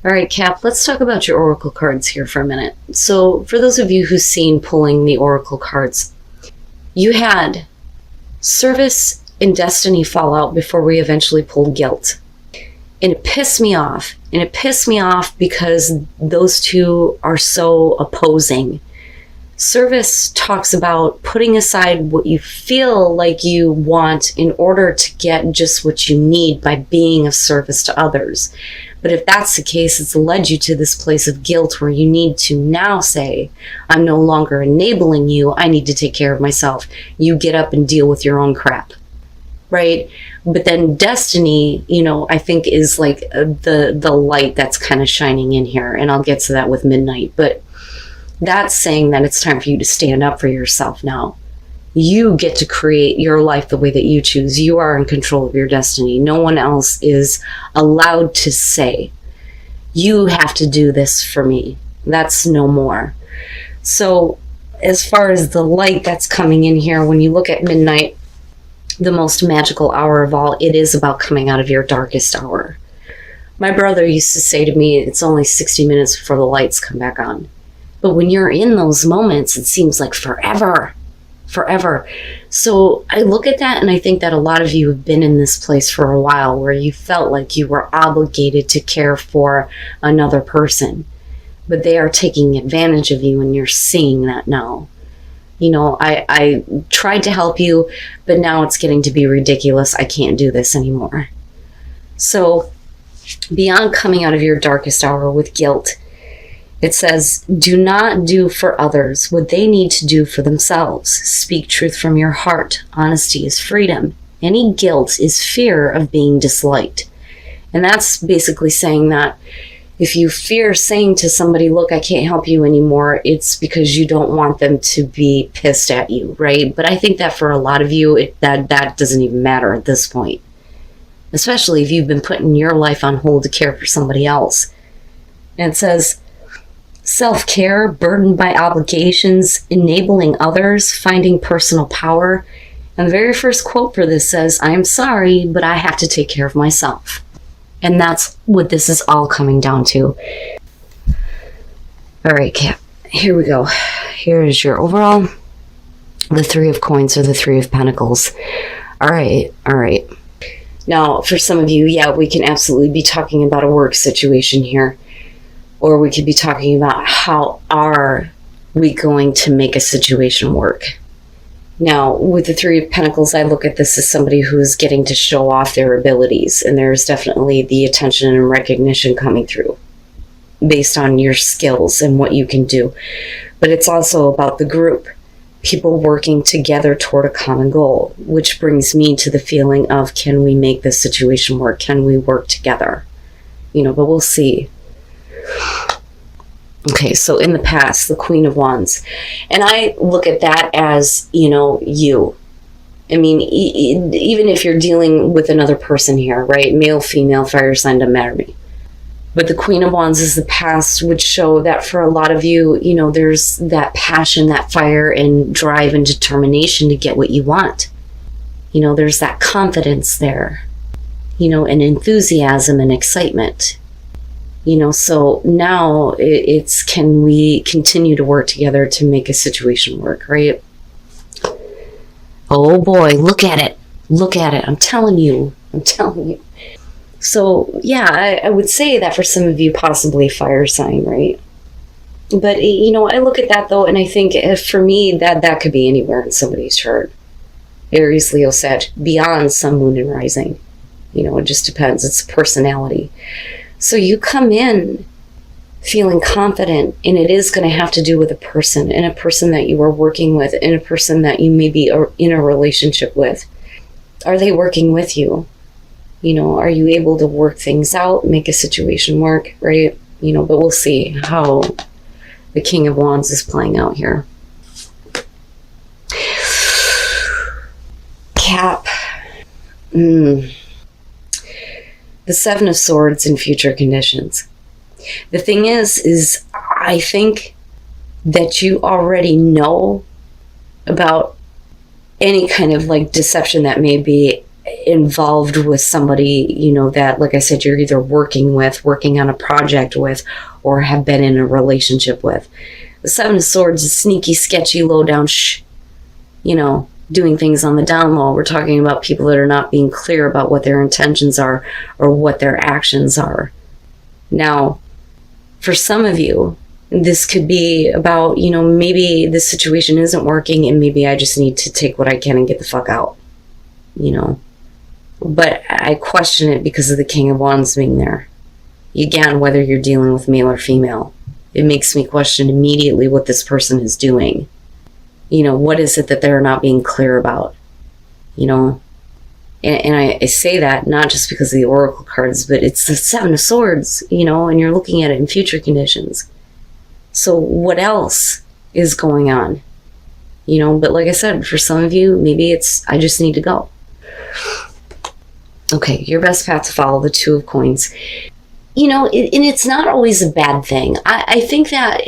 All right, Cap, let's talk about your oracle cards here for a minute. So, for those of you who've seen pulling the oracle cards, you had service and destiny fall out before we eventually pulled guilt. And it pissed me off. And it pissed me off because those two are so opposing. Service talks about putting aside what you feel like you want in order to get just what you need by being of service to others. But if that's the case, it's led you to this place of guilt where you need to now say, I'm no longer enabling you. I need to take care of myself. You get up and deal with your own crap. Right? But then destiny, I think is like the light that's kind of shining in here. And I'll get to that with midnight. But that's saying that it's time for you to stand up for yourself now. You get to create your life the way that you choose. You are in control of your destiny. No one else is allowed to say, you have to do this for me. That's no more. So as far as the light that's coming in here, when you look at midnight, the most magical hour of all, it is about coming out of your darkest hour. My brother used to say to me, it's only 60 minutes before the lights come back on. But when you're in those moments, it seems like forever. So I look at that and I think that a lot of you have been in this place for a while where you felt like you were obligated to care for another person, but they are taking advantage of you and you're seeing that now. I tried to help you, but now it's getting to be ridiculous. I can't do this anymore. So beyond coming out of your darkest hour with guilt, it says, do not do for others what they need to do for themselves. Speak truth from your heart. Honesty is freedom. Any guilt is fear of being disliked. And that's basically saying that if you fear saying to somebody, look, I can't help you anymore, it's because you don't want them to be pissed at you, right? But I think that for a lot of you, that doesn't even matter at this point. Especially if you've been putting your life on hold to care for somebody else. And it says, self-care, burdened by obligations, enabling others, finding personal power. And the very first quote for this says, I'm sorry, but I have to take care of myself. And that's what this is all coming down to. All right, Cap, here we go. Here is your overall. The Three of Coins or the Three of Pentacles. All right. Now, for some of you, yeah, we can absolutely be talking about a work situation here. Or we could be talking about how are we going to make a situation work. Now, with the Three of Pentacles, I look at this as somebody who's getting to show off their abilities. And there's definitely the attention and recognition coming through based on your skills and what you can do. But it's also about the group. People working together toward a common goal, which brings me to the feeling of, can we make this situation work? Can we work together? But we'll see. Okay, so in the past, the Queen of Wands. And I look at that as, you. I mean, even if you're dealing with another person here, right? Male, female, fire sign, doesn't matter to me. But the Queen of Wands is the past, would show that for a lot of you, there's that passion, that fire and drive and determination to get what you want. There's that confidence there, and enthusiasm and excitement. So now it's, can we continue to work together to make a situation work, right? Oh boy, look at it. I'm telling you. So yeah, I would say that for some of you, possibly fire sign, right? But I look at that though, and I think for me, that could be anywhere in somebody's chart. Aries, Leo, Sag, beyond Sun, Moon, and Rising. It just depends. It's personality. So you come in feeling confident, and it is going to have to do with a person, and a person that you are working with, and a person that you may be in a relationship with. Are they working with you? Are you able to work things out, make a situation work, right? But we'll see how the King of Wands is playing out here. Cap. The Seven of Swords in future conditions. The thing is I think that you already know about any kind of like deception that may be involved with somebody, you know, that, like I said, you're either working on a project with, or have been in a relationship with. The Seven of Swords is sneaky, sketchy, low down, you know, doing things on the down low. We're talking about people that are not being clear about what their intentions are or what their actions are. Now, for some of you, this could be about, you know, maybe this situation isn't working and maybe I just need to take what I can and get the fuck out, you know. But I question it because of the King of Wands being there. Again, whether you're dealing with male or female, it makes me question immediately what this person is doing. You know, what is it that they're not being clear about? You know, and I say that not just because of the Oracle cards, but it's the Seven of Swords, you know, and you're looking at it in future conditions. So what else is going on? You know, but like I said, for some of you, maybe it's, I just need to go. Okay, your best path to follow, the Two of Coins. You know, and it's not always a bad thing. I think that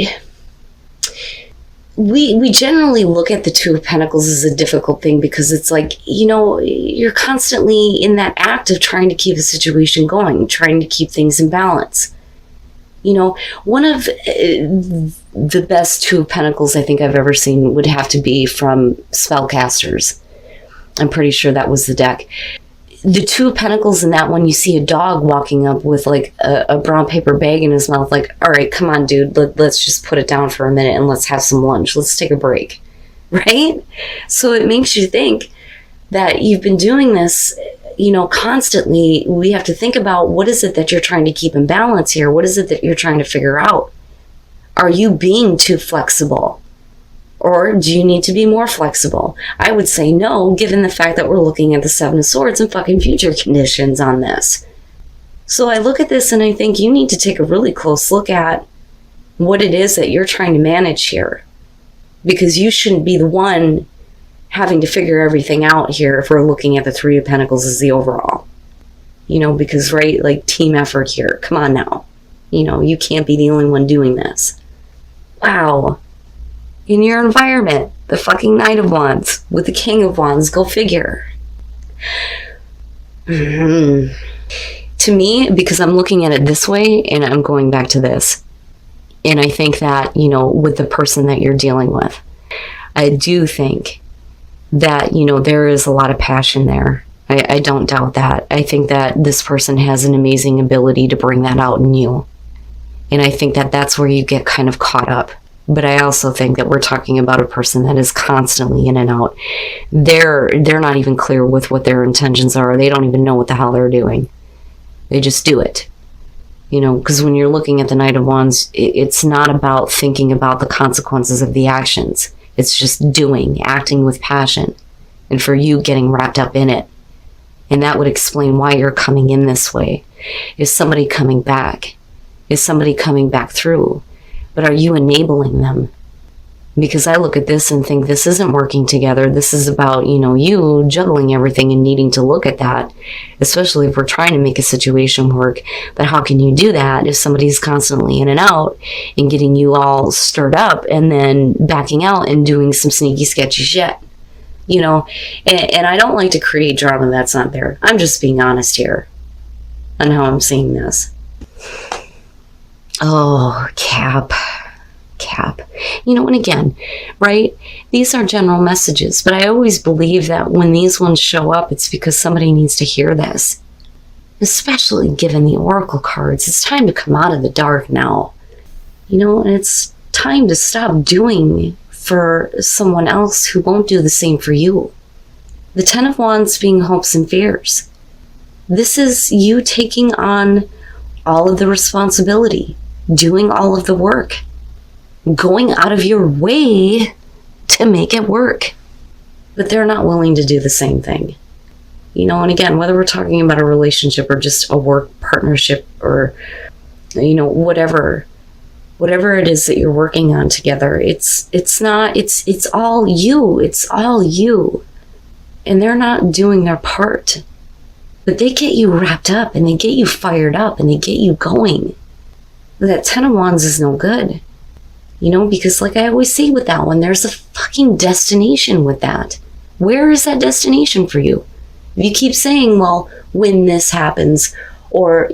we generally look at the Two of Pentacles as a difficult thing because it's like, you know, you're constantly in that act of trying to keep a situation going, trying to keep things in balance. You know, one of the best Two of Pentacles I think I've ever seen would have to be from Spellcasters. I'm pretty sure that was the deck. The Two of Pentacles in that one, you see a dog walking up with like a brown paper bag in his mouth, like, all right, come on, dude, let's just put it down for a minute and let's have some lunch. Let's take a break, right? So it makes you think that you've been doing this, you know, constantly. We have to think about, what is it that you're trying to keep in balance here? What is it that you're trying to figure out? Are you being too flexible? Or do you need to be more flexible? I would say no, given the fact that we're looking at the Seven of Swords and fucking future conditions on this. So I look at this and I think you need to take a really close look at what it is that you're trying to manage here. Because you shouldn't be the one having to figure everything out here if we're looking at the Three of Pentacles as the overall. You know, because, right, like, team effort here. Come on now. You know, you can't be the only one doing this. Wow. In your environment, the fucking Knight of Wands with the King of Wands, go figure. To me, because I'm looking at it this way and I'm going back to this, and I think that, you know, with the person that you're dealing with, I do think that, you know, there is a lot of passion there. I don't doubt that. I think that this person has an amazing ability to bring that out in you. And I think that that's where you get kind of caught up. But I also think that we're talking about a person that is constantly in and out. They're not even clear with what their intentions are. They don't even know what the hell they're doing. They just do it. You know, because when you're looking at the Knight of Wands, it's not about thinking about the consequences of the actions. It's just doing, acting with passion. And for you, getting wrapped up in it. And that would explain why you're coming in this way. Is somebody coming back? Is somebody coming back through? But are you enabling them? Because I look at this and think this isn't working together. This is about, you know, you juggling everything and needing to look at that, especially if we're trying to make a situation work. But how can you do that if somebody's constantly in and out and getting you all stirred up and then backing out and doing some sneaky, sketchy shit? You know, and I don't like to create drama that's not there. I'm just being honest here on how I'm seeing this. Oh, Cap. You know, and again, right? These are general messages, but I always believe that when these ones show up, it's because somebody needs to hear this. Especially given the Oracle cards. It's time to come out of the dark now. You know, and it's time to stop doing for someone else who won't do the same for you. The Ten of Wands being hopes and fears. This is you taking on all of the responsibility, doing all of the work, going out of your way to make it work. But they're not willing to do the same thing. You know, and again, whether we're talking about a relationship or just a work partnership or, you know, whatever it is that you're working on together, it's all you. It's all you. And they're not doing their part. But they get you wrapped up and they get you fired up and they get you going. That Ten of Wands is no good. You know, because like I always say with that one, there's a fucking destination with that. Where is that destination for you? If you keep saying, well, when this happens, or,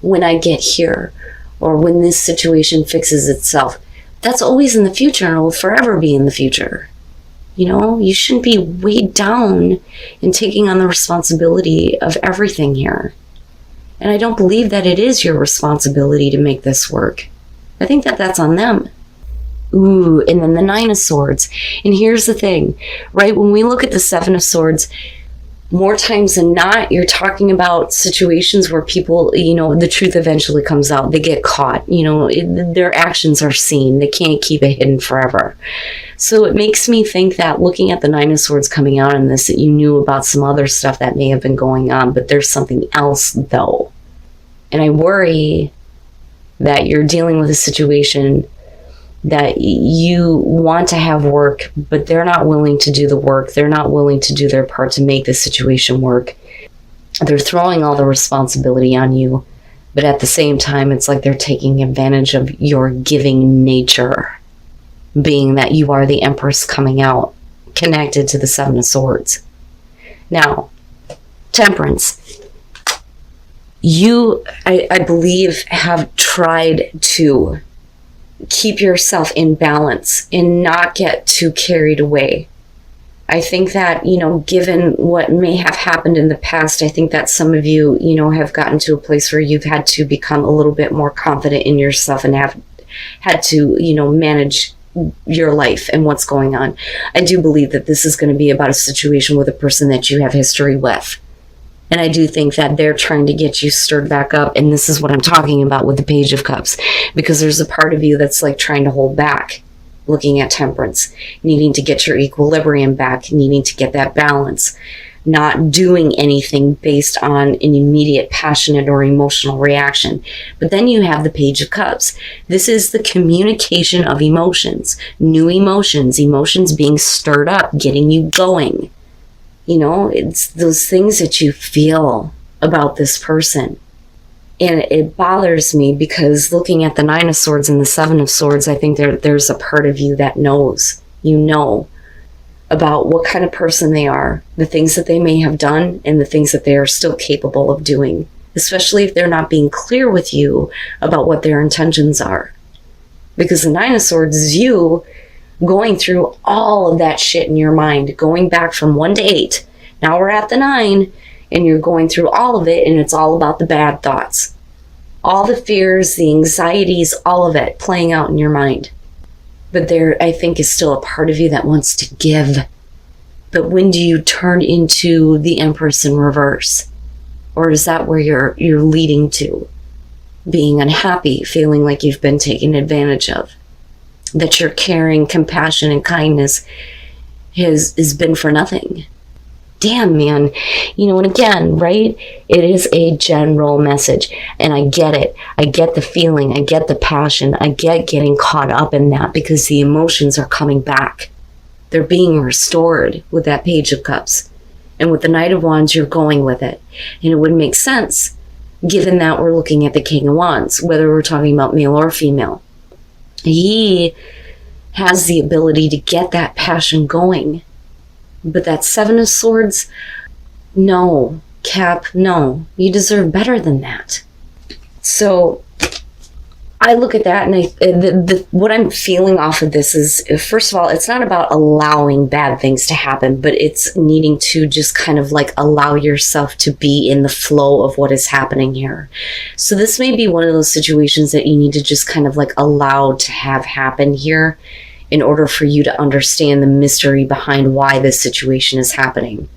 when I get here, or when this situation fixes itself, that's always in the future and it will forever be in the future. You shouldn't be weighed down in taking on the responsibility of everything here. And I don't believe that it is your responsibility to make this work. I think that that's on them. Ooh, and then the Nine of Swords. And here's the thing, right? When we look at the Seven of Swords, more times than not, you're talking about situations where people, the truth eventually comes out. They get caught. Their actions are seen. They can't keep it hidden forever. So it makes me think that looking at the Nine of Swords coming out in this, that you knew about some other stuff that may have been going on, but there's something else, though. And I worry that you're dealing with a situation that you want to have work, but they're not willing to do the work. They're not willing to do their part to make the situation work. They're throwing all the responsibility on you, but at the same time, it's like they're taking advantage of your giving nature, being that you are the Empress coming out, connected to the Seven of Swords. Now, Temperance. You, I believe, have tried to keep yourself in balance and not get too carried away. I think that, given what may have happened in the past, I think that some of you, have gotten to a place where you've had to become a little bit more confident in yourself and have had to, manage your life and what's going on. I do believe that this is going to be about a situation with a person that you have history with. And I do think that they're trying to get you stirred back up. And this is what I'm talking about with the Page of Cups. Because there's a part of you that's like trying to hold back, looking at Temperance, needing to get your equilibrium back, needing to get that balance, not doing anything based on an immediate passionate or emotional reaction. But then you have the Page of Cups. This is the communication of emotions, new emotions being stirred up, getting you going. It's those things that you feel about this person. And it bothers me because looking at the Nine of Swords and the Seven of Swords, I think there's a part of you that knows, about what kind of person they are, the things that they may have done, and the things that they are still capable of doing, especially if they're not being clear with you about what their intentions are. Because the Nine of Swords is you going through all of that shit in your mind, going back from 1 to 8. Now we're at the 9, and you're going through all of it, and it's all about the bad thoughts. All the fears, the anxieties, all of it playing out in your mind. But there, I think, is still a part of you that wants to give. But when do you turn into the Empress in reverse? Or is that where you're leading to? Being unhappy, feeling like you've been taken advantage of. That your caring, compassion, and kindness has been for nothing. Damn, man. And again, right? It is a general message. And I get it. I get the feeling. I get the passion. I get getting caught up in that because the emotions are coming back. They're being restored with that Page of Cups. And with the Knight of Wands, you're going with it. And it would make sense, given that we're looking at the King of Wands, whether we're talking about male or female. He has the ability to get that passion going. But that Seven of Swords, no. Cap, no. You deserve better than that. So I look at that, and what I'm feeling off of this is, first of all, it's not about allowing bad things to happen, but it's needing to just kind of like allow yourself to be in the flow of what is happening here. So this may be one of those situations that you need to just kind of like allow to have happen here in order for you to understand the mystery behind why this situation is happening.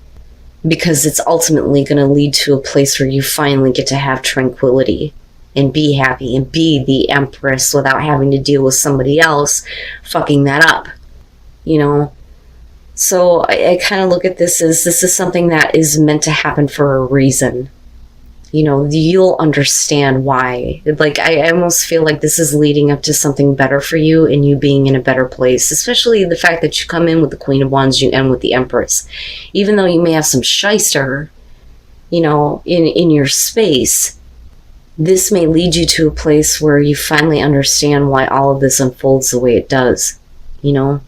Because it's ultimately going to lead to a place where you finally get to have tranquility and be happy and be the Empress without having to deal with somebody else fucking that up, So I kind of look at this as this is something that is meant to happen for a reason. You'll understand why. Like, I almost feel like this is leading up to something better for you and you being in a better place, especially the fact that you come in with the Queen of Wands, you end with the Empress. Even though you may have some shyster, in your space, this may lead you to a place where you finally understand why all of this unfolds the way it does, and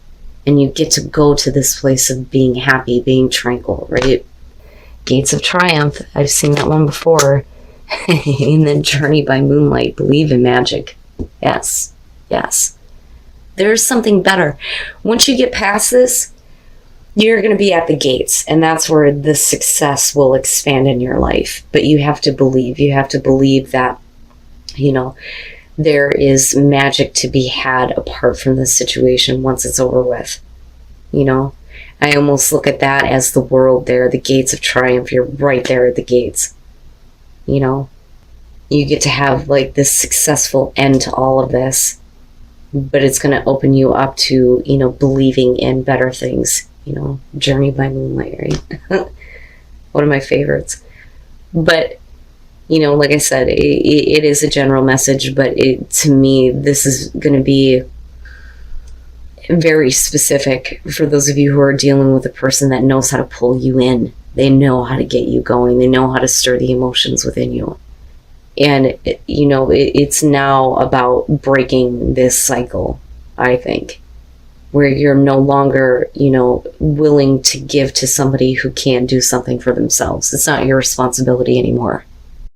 you get to go to this place of being happy, being tranquil, right? Gates of Triumph. I've seen that one before. And then Journey by Moonlight. Believe in magic. Yes. Yes. There's something better. Once you get past this, you're going to be at the gates, and that's where the success will expand in your life. But you have to believe. You have to believe that, you know, there is magic to be had apart from this situation once it's over with. You know, I almost look at that as the world there, the gates of triumph. You're right there at the gates. You know, you get to have like this successful end to all of this, but it's going to open you up to, you know, believing in better things. You know, Journey by Moonlight, right? One of my favorites. But, you know, like I said, it is a general message, but to me, this is going to be very specific for those of you who are dealing with a person that knows how to pull you in. They know how to get you going. They know how to stir the emotions within you. And, you know, it's now about breaking this cycle, I think, where you're no longer, you know, willing to give to somebody who can't do something for themselves. It's not your responsibility anymore.